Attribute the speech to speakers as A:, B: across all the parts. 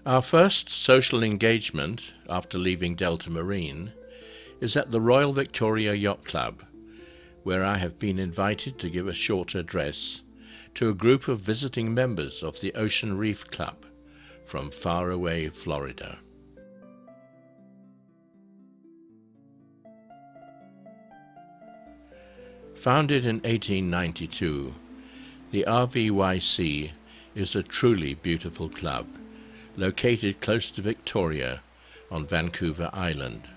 A: Our first social engagement after leaving Delta Marine is at the Royal Victoria Yacht Club, where I have been invited to give a short address to a group of visiting members of the Ocean Reef Club from faraway Florida. Founded in 1892, the RVYC is a truly beautiful club located close to Victoria on Vancouver Island.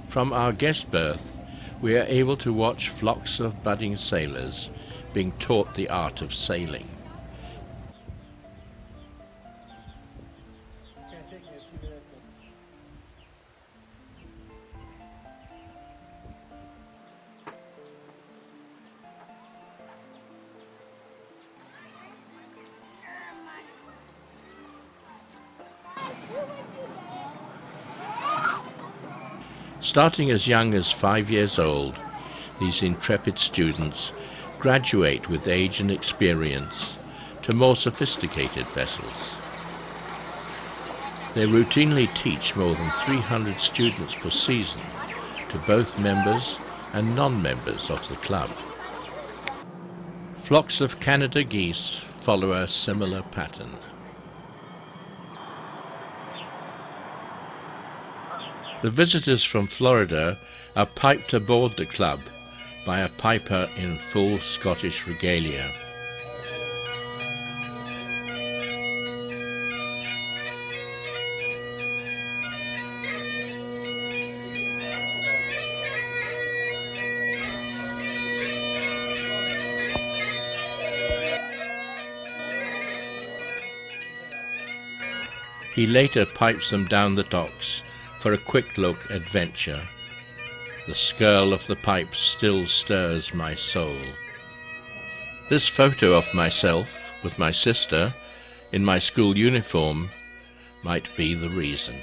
A: From our guest berth, we are able to watch flocks of budding sailors being taught the art of sailing. Starting as young as 5 years old, these intrepid students graduate with age and experience to more sophisticated vessels. They routinely teach more than 300 students per season to both members and non-members of the club. Flocks of Canada geese follow a similar pattern. The visitors from Florida are piped aboard the club by a piper in full Scottish regalia. He later pipes them down the docks for a quick-look adventure. The skirl of the pipe still stirs my soul. This photo of myself with my sister in my school uniform might be the reason.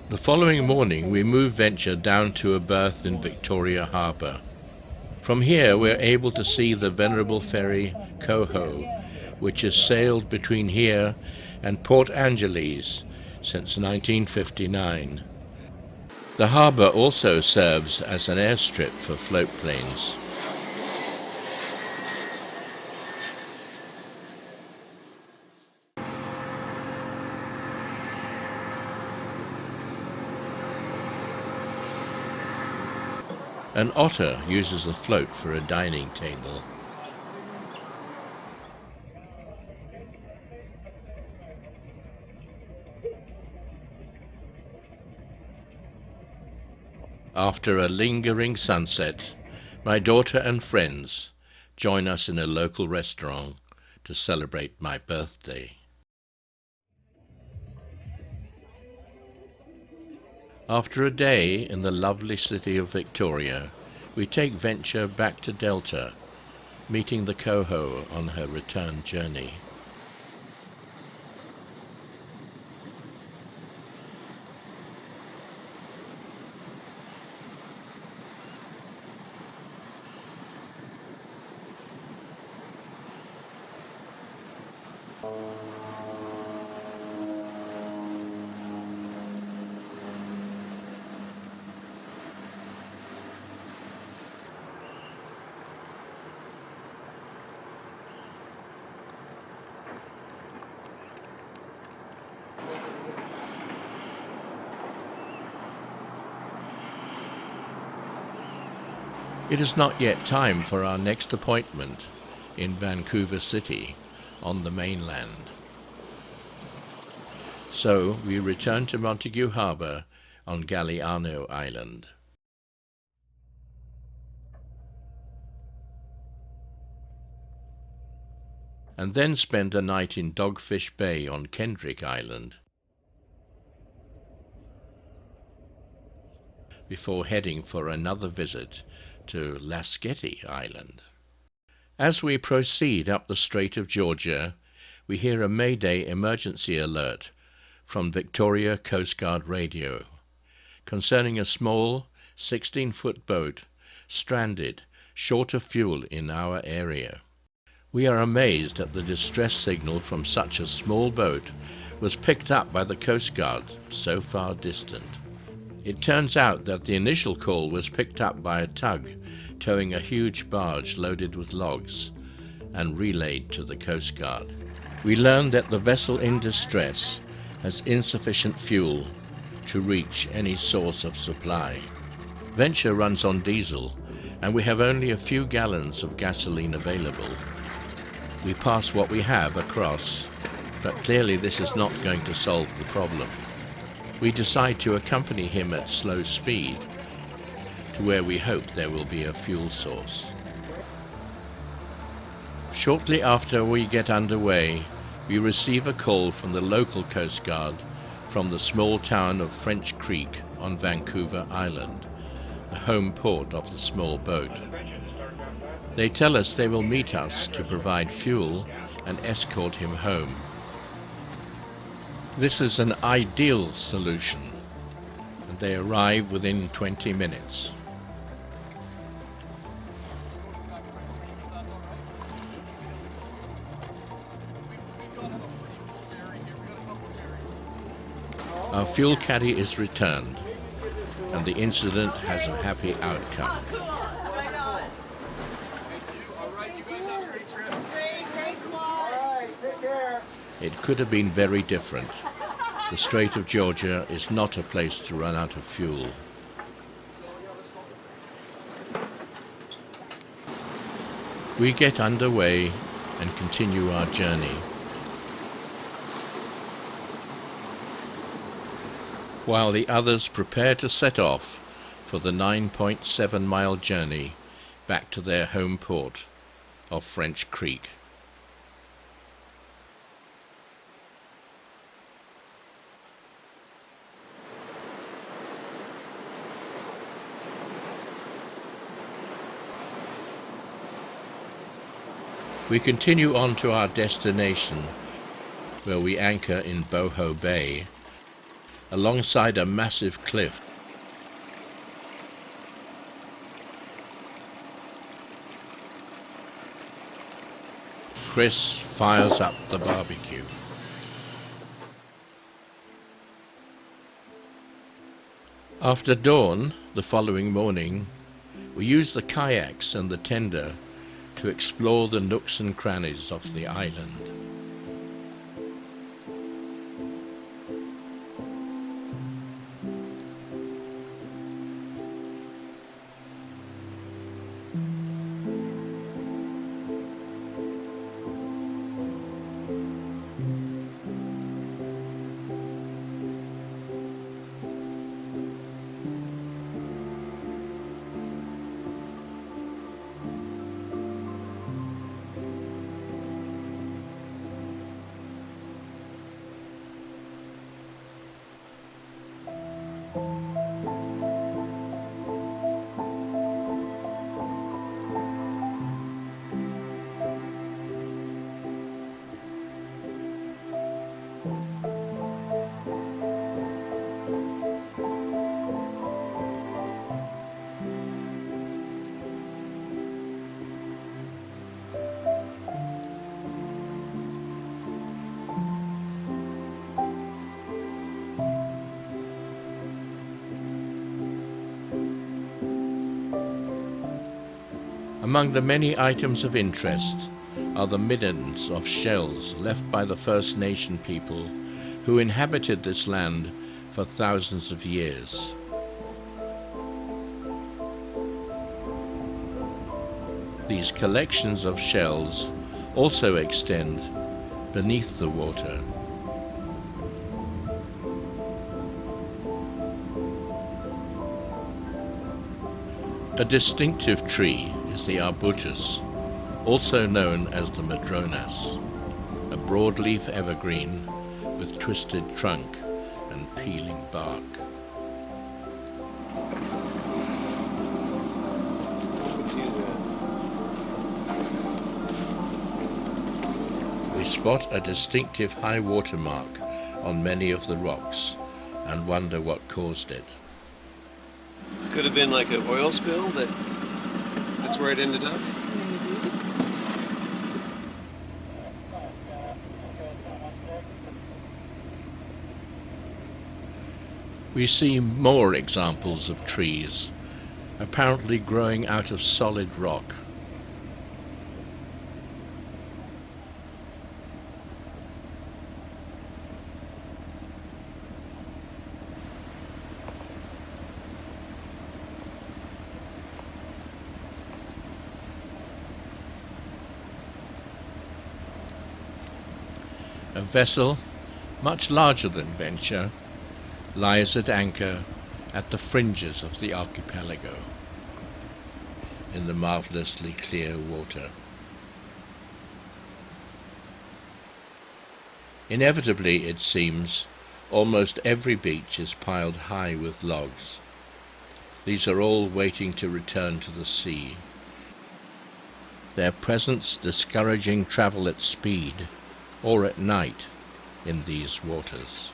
A: The following morning we move Venture down to a berth in Victoria Harbour. From here we're able to see the venerable ferry Coho, which has sailed between here and Port Angeles since 1959. The harbour also serves as an airstrip for float planes. An otter uses the float for a dining table. After a lingering sunset, my daughter and friends join us in a local restaurant to celebrate my birthday. After a day in the lovely city of Victoria, we take Venture back to Delta, meeting the Coho on her return journey. It is not yet time for our next appointment in Vancouver City on the mainland. So we return to Montague Harbour on Galiano Island. And then spend a night in Dogfish Bay on Kendrick Island, before heading for another visit to Lasqueti Island. As we proceed up the Strait of Georgia, we hear a Mayday emergency alert from Victoria Coast Guard Radio concerning a small 16-foot boat stranded short of fuel in our area. We are amazed that the distress signal from such a small boat was picked up by the Coast Guard so far distant. It turns out that the initial call was picked up by a tug towing a huge barge loaded with logs and relayed to the Coast Guard. We learn that the vessel in distress has insufficient fuel to reach any source of supply. Venture runs on diesel, and we have only a few gallons of gasoline available. We pass what we have across, but clearly this is not going to solve the problem. We decide to accompany him at slow speed to where we hope there will be a fuel source. Shortly after we get underway, we receive a call from the local Coast Guard from the small town of French Creek on Vancouver Island, the home port of the small boat. They tell us they will meet us to provide fuel and escort him home. This is an ideal solution, and they arrive within 20 minutes. Our fuel caddy is returned, and the incident has a happy outcome. It could have been very different. The Strait of Georgia is not a place to run out of fuel. We get underway and continue our journey. While the others prepare to set off for the 9.7-mile journey back to their home port of French Creek. We continue on to our destination, where we anchor in Boho Bay, alongside a massive cliff. Chris fires up the barbecue. After dawn the following morning, we use the kayaks and the tender to explore the nooks and crannies of the island. Among the many items of interest are the middens of shells left by the First Nation people who inhabited this land for thousands of years. These collections of shells also extend beneath the water. A distinctive tree is the arbutus, also known as the madronas, a broadleaf evergreen with twisted trunk and peeling bark. We spot a distinctive high water mark on many of the rocks and wonder what caused it.
B: Could have been like an oil spill that's where it ended up.
A: We see more examples of trees, apparently growing out of solid rock. A vessel, much larger than Venture, lies at anchor at the fringes of the archipelago, in the marvellously clear water. Inevitably, it seems, almost every beach is piled high with logs. These are all waiting to return to the sea, their presence discouraging travel at speed or at night in these waters.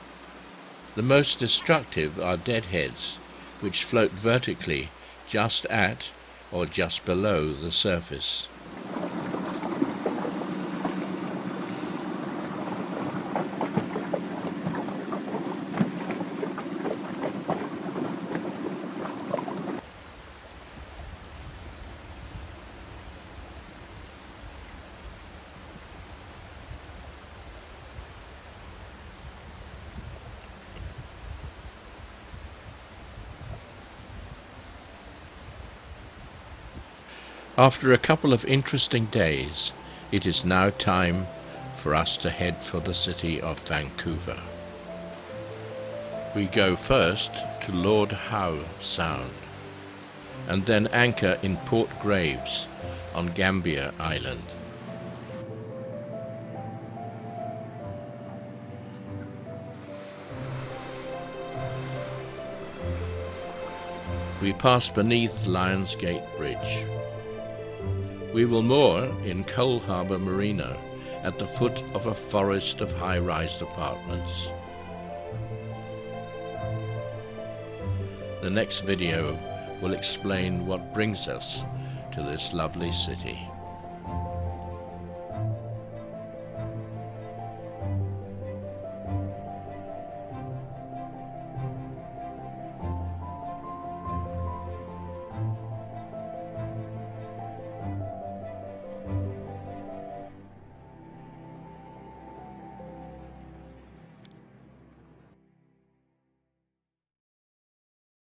A: The most destructive are deadheads, which float vertically just at or just below the surface. After a couple of interesting days, it is now time for us to head for the city of Vancouver. We go first to Lord Howe Sound, and then anchor in Port Graves on Gambier Island. We pass beneath Lionsgate Bridge. We will moor in Coal Harbour Marina at the foot of a forest of high-rise apartments. The next video will explain what brings us to this lovely city.